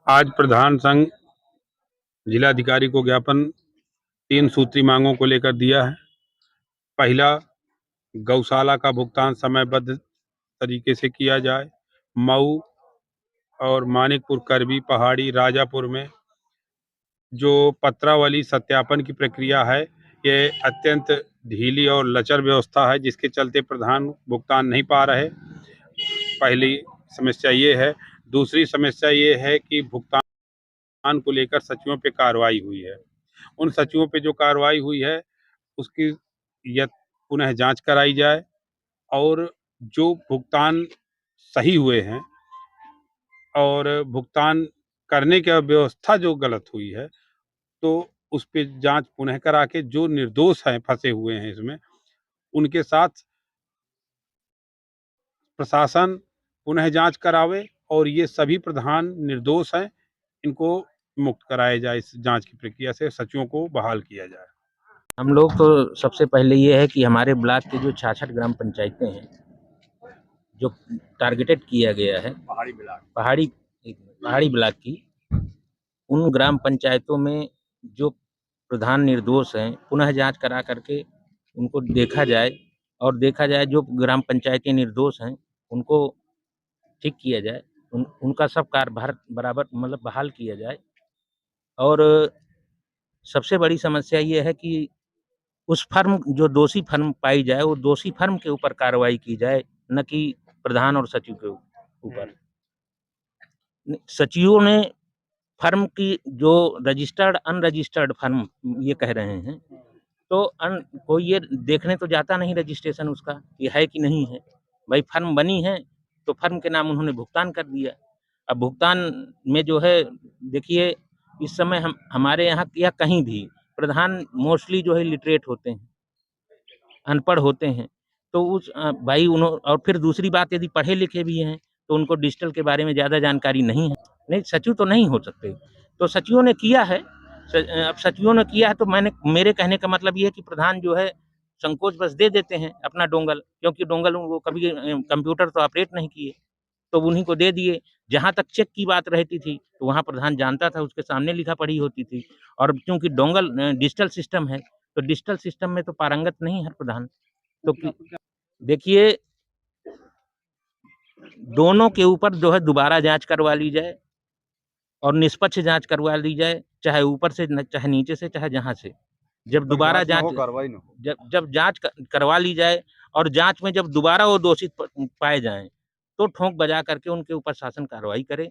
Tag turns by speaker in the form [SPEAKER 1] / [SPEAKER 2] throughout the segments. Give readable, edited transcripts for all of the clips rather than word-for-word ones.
[SPEAKER 1] आज प्रधान संघ जिलाधिकारी को ज्ञापन 3 सूत्री मांगों को लेकर दिया है। पहला, गौशाला का भुगतान समयबद्ध तरीके से किया जाए। मऊ और मानिकपुर, करबी, पहाड़ी, राजापुर में जो पत्रावली सत्यापन की प्रक्रिया है, ये अत्यंत ढीली और लचर व्यवस्था है, जिसके चलते प्रधान भुगतान नहीं पा रहे। पहली समस्या ये है। दूसरी समस्या ये है कि भुगतान को लेकर सचिवों पे कार्रवाई हुई है। उन सचिवों पे जो कार्रवाई हुई है, उसकी पुनः जांच कराई जाए और जो भुगतान सही हुए हैं और भुगतान करने की व्यवस्था जो गलत हुई है, तो उस पे जांच पुनः करा के जो निर्दोष हैं, फंसे हुए हैं इसमें, उनके साथ प्रशासन पुनः जांच करावे और ये सभी प्रधान निर्दोष हैं, इनको मुक्त कराया जाए। इस जांच की प्रक्रिया से सचिवों को बहाल किया जाए।
[SPEAKER 2] हम लोग तो सबसे पहले ये है कि हमारे ब्लॉक के जो 66 ग्राम पंचायतें हैं, जो टारगेटेड किया गया है पहाड़ी ब्लॉक की, उन ग्राम पंचायतों में जो प्रधान निर्दोष हैं, पुनः जांच करा करके उनको देखा जाए जो ग्राम पंचायतें निर्दोष हैं उनको ठीक किया जाए, उनका सब कार्यभार बराबर मतलब बहाल किया जाए। और सबसे बड़ी समस्या ये है कि उस फर्म जो दोषी फर्म पाई जाए, वो दोषी फर्म के ऊपर कार्रवाई की जाए, न कि प्रधान और सचिव के ऊपर। सचिवों ने फर्म की जो रजिस्टर्ड अनरजिस्टर्ड फर्म ये कह रहे हैं, तो कोई ये देखने तो जाता नहीं रजिस्ट्रेशन उसका, ये है कि नहीं है। भाई फर्म बनी है तो फर्म के नाम उन्होंने भुगतान कर दिया। अब भुगतान में जो है, देखिए इस समय हमारे यहाँ या कहीं भी प्रधान मोस्टली जो है लिटरेट होते हैं, अनपढ़ होते हैं। तो उस भाई उन्होंने, और फिर दूसरी बात, यदि पढ़े लिखे भी हैं तो उनको डिजिटल के बारे में ज़्यादा जानकारी नहीं है। नहीं, सचिव तो नहीं हो सकते। तो सचिवों ने किया है, अब सचिवों ने किया है तो मेरे कहने का मतलब ये है कि प्रधान जो है संकोच बस दे देते हैं अपना डोंगल, क्योंकि डोंगल वो कभी कंप्यूटर तो ऑपरेट नहीं किए, तो उन्हीं को दे दिए। जहाँ तक चेक की बात रहती थी तो वहाँ प्रधान जानता था, उसके सामने लिखा पढ़ी होती थी। और क्योंकि डोंगल डिजिटल सिस्टम है, तो डिजिटल सिस्टम में तो पारंगत नहीं है प्रधान। तो देखिए, दोनों के ऊपर जो है दोबारा जांच करवा ली जाए और निष्पक्ष जांच करवा ली जाए, चाहे ऊपर से, चाहे नीचे से, चाहे जहां से। जब दोबारा जब जांच करवा ली जाए और जांच में जब दोबारा वो दोषित पाए जाएं, तो ठोंक बजा करके उनके ऊपर शासन कार्रवाई करे,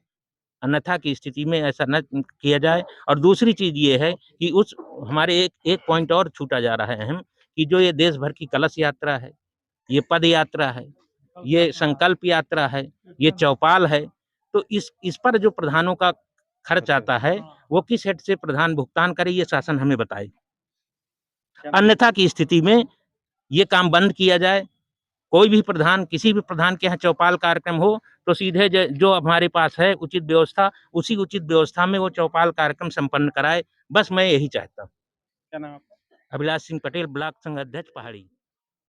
[SPEAKER 2] अन्यथा की स्थिति में ऐसा न किया जाए। और दूसरी चीज ये है कि उस हमारे एक पॉइंट और छूटा जा रहा है अहम, कि जो ये देश भर की कलश यात्रा है, ये पद यात्रा है, ये संकल्प यात्रा है, ये चौपाल है, तो इस पर जो प्रधानों का खर्च आता है, वो किस हेड से प्रधान भुगतान करे, ये शासन हमें बताए। अन्यथा की स्थिति में ये काम बंद किया जाए। कोई भी प्रधान, किसी भी प्रधान के यहाँ चौपाल कार्यक्रम हो तो सीधे जो हमारे पास है उचित व्यवस्था, उसी उचित व्यवस्था में वो चौपाल कार्यक्रम संपन्न कराए। बस मैं यही चाहता हूँ।
[SPEAKER 1] क्या नाम?
[SPEAKER 2] अभिलाष सिंह पटेल, ब्लॉक संघ अध्यक्ष, पहाड़ी।